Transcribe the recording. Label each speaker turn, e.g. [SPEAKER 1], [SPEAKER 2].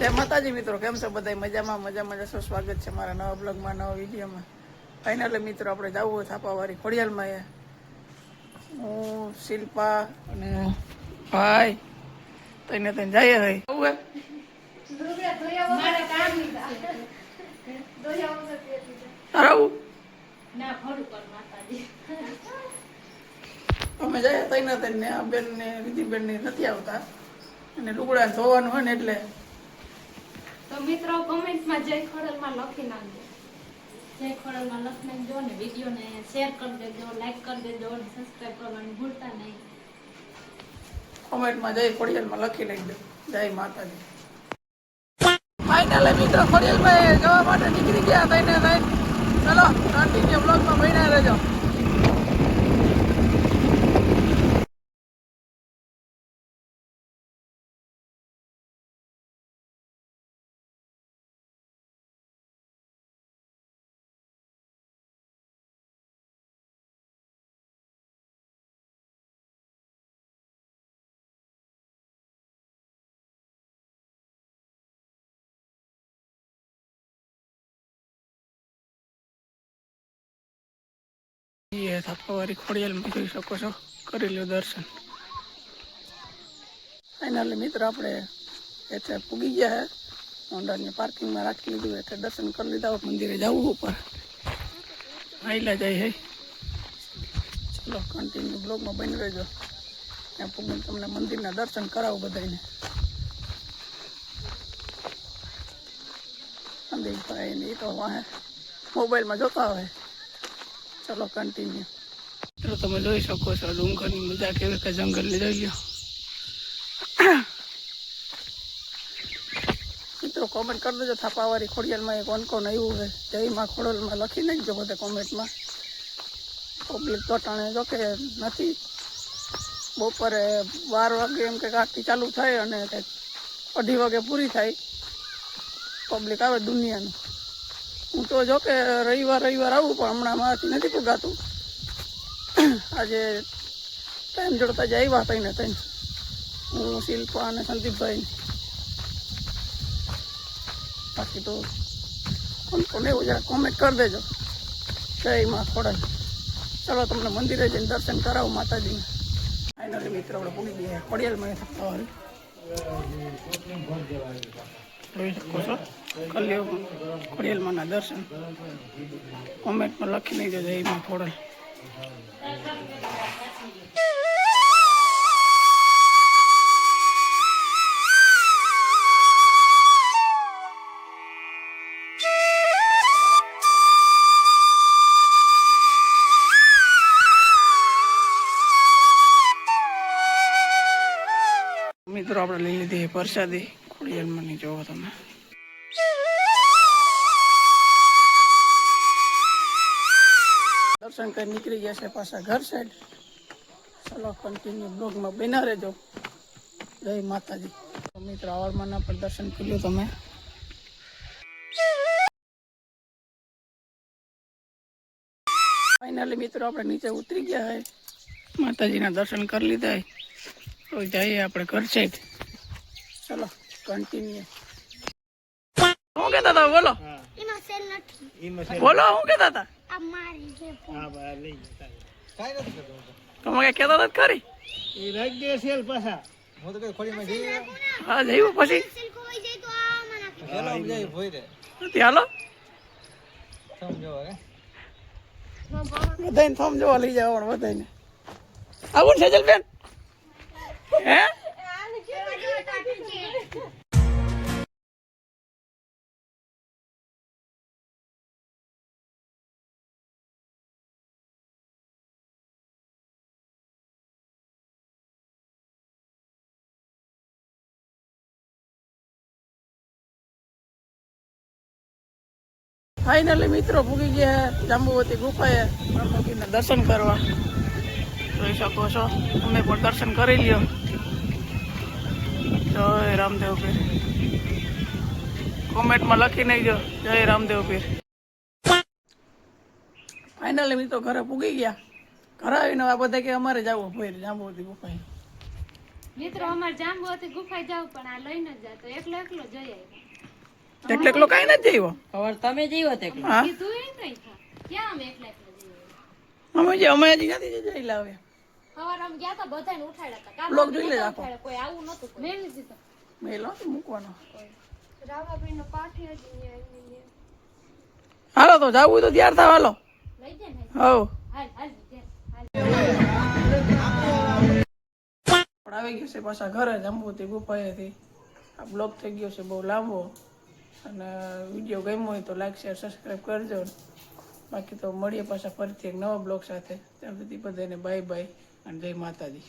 [SPEAKER 1] જય માતાજી મિત્રો, કેમ છો બધા? મજામાં જશો. સ્વાગત છે મારા નવા બ્લોગમાં, નવા વિડીયોમાં. ફાઇનલી મિત્રો આપણે જવું હોય થાપાવાળી ખોડિયાલમાં. હું શિલ્પા અને ભાઈ તઈને જઈએ ભાઈ. અમે જઈએ તઈને આ બેન ને વિધિ બેન ને નથી આવતા અને લુગડા ધોવાનું હોય ને એટલે.
[SPEAKER 2] તો મિત્રો કમેન્ટમાં જય ખોડલમાં લખી નાખજો. જય ખોડલમાં લખી નાખજો ને વિડીયોને શેર કરી દેજો, લાઈક કરી દેજો અને સબસ્ક્રાઇબ કરવાનું ભૂલતા નહીં.
[SPEAKER 1] કોમેન્ટમાં જય ખોડિયાલમાં લખી નાખજો. જય માતાજી. ફાઇનલી મિત્રો ખોડિયાલમાં જવા માટે નીકળી ગયા થઈને ચલો કન્ટિન્યુ બ્લોગમાં બન્યા રહેજો. થાપાવાળી ખોડિયાલમાં જોઈ શકો છો, કરી લો દર્શન. ફાઇનલી મિત્ર આપણે એટલે પૂગી ગયા હે. હોન્ડાની પાર્કિંગમાં રાખી લીધું એટલે દર્શન કરી લીધા. મંદિરે જવું ઉપર આયલા જાય હે. ચલો કન્ટિન્યુ બ્લોગમાં બની રહેજો. ત્યાં પૂગીને તમને મંદિરના દર્શન કરાવું બધાને. સંદીપભાઈ ને એ તો વાહે મોબાઈલમાં જોતા હોય. ચલો કન્ટિન્યુ. તો તમે જોઈ શકો છો ડુંગરની મજા કેવી કે જંગલની જોઈ લો. મિત્રો કોમેન્ટ કરી દેજો થાપાવાળી ખોડિયાલમાં કોણ કોણ આવ્યું છે. જયમાં ખોડલમાં લખી નાખજો બધા કોમેન્ટમાં. પબ્લિક તો ટાણે જો કે નથી. બપોરે 12 વાગે એમ કે આરતી ચાલુ થાય અને 2:30 વાગે પૂરી થાય. પબ્લિક આવે દુનિયાનું. હું તો જો કે રવિવાર આવું પણ હમણાં મારાથી નથી પુગાતું. આજે ટાઈમ જોડતા જ આવ્યા હતા ને તઈને હું શિલ્પા અને સંદીપભાઈ. બાકી તો કોને એવું જરા કોમેન્ટ કરી દેજો. જય માં ખોડાલ. ચાલો તમને મંદિરે જઈને દર્શન કરાવું માતાજીને. ફાઇનલી મિત્રો આપણે પૂરી ગયા ખોડિયાલમાં થવાવાળી. જોઈ શકો છો કલ્યો ખોડિયાલમાંના દર્શન. કોમેન્ટમાં લખી નહીં દેજો જય માં ખોડલ. મિત્રો આપણે લઈ લીધી પ્રસાદી ખોડિયાલમાં ની. જોવો તમે દર્શન કરી નીકળી ગયા છે પાછા ઘર સાઈડ. ચલો કન્ટિન્યુ બ્લોગમાં બન્યા રહેજો. જય માતાજી. મિત્રો આવડમાં પર દર્શન કર્યું તમે. ફાઇનલી મિત્રો આપણે નીચે ઉતરી ગયા હોય. માતાજીના દર્શન કરી લીધા. તો જઈએ આપણે ઘર સાઈડ. ચલો કન્ટિન્યુ. શું કહેતા હતા? બોલો બોલો શું કહેતા હતા? તમે કઈ કહેતા હતા ખરી? હા જઈવું પછી હાલો બધાને થમ જોવા લઈ જાવ. બધાને આવું છે બેન. હે ફાઇનલી મિત્રો પૂગી ગયા જાંબુવતી ગુફાએ બ્રહ્મગીરના દર્શન કરવા. જોઈ શકો છો તમે પણ દર્શન કરી લ્યો. જય રામદેવ પીર. કોમેન્ટમાં લખી નાખજો જય રામદેવ પીર. ફાઇનલી મિત્રો ઘરે પૂગી ગયા. ઘરે આવીને આ બધા કે અમારે જવું ફેર જાંબુવતી ગુફાએ.
[SPEAKER 2] મિત્રો અમારે જાંબુથી ગુફાઈ જાવ પણ આ લઈને જ જાતો એકલો એકલો જઈ આવ્યો
[SPEAKER 1] એટલે એકલો કાંઈ નથી આવ્યો.
[SPEAKER 3] ખબર તમે જીવો તે
[SPEAKER 1] હા
[SPEAKER 2] કીધું એ નહીં થા ક્યાં અમે એકલા એકલા જઈ
[SPEAKER 1] અમે હજી નથી જઈ લાવે.
[SPEAKER 2] સવાર અમે ગયા તા બધાને ઉઠાડ્યા હતા
[SPEAKER 1] બ્લોગ જોઈ લે આખો.
[SPEAKER 2] કોઈ આવું નતું મેળવી દીધો
[SPEAKER 1] મેલો મૂકવાનો.
[SPEAKER 2] રામાપીર નો પાઠી હજી
[SPEAKER 1] હાલો તો જાવું હોય તો તૈયાર થાવ હાલો.
[SPEAKER 2] લઈ જાય ને
[SPEAKER 1] હવ
[SPEAKER 2] હાલ હાલ
[SPEAKER 1] પણ આવી ગયું છે પાછા ઘરે જંબુથી ગુફાએથી. આ બ્લોગ થઈ ગયો છે બહુ લાંબો અને વિડીયો ગમ્યો હોય તો લાઈક શેર સબસ્ક્રાઈબ કરજો. બાકી તો મળીએ પાછા ફરીથી એક નવા બ્લોગ સાથે. ત્યાં સુધી બધાને બાય બાય અને જય માતાજી.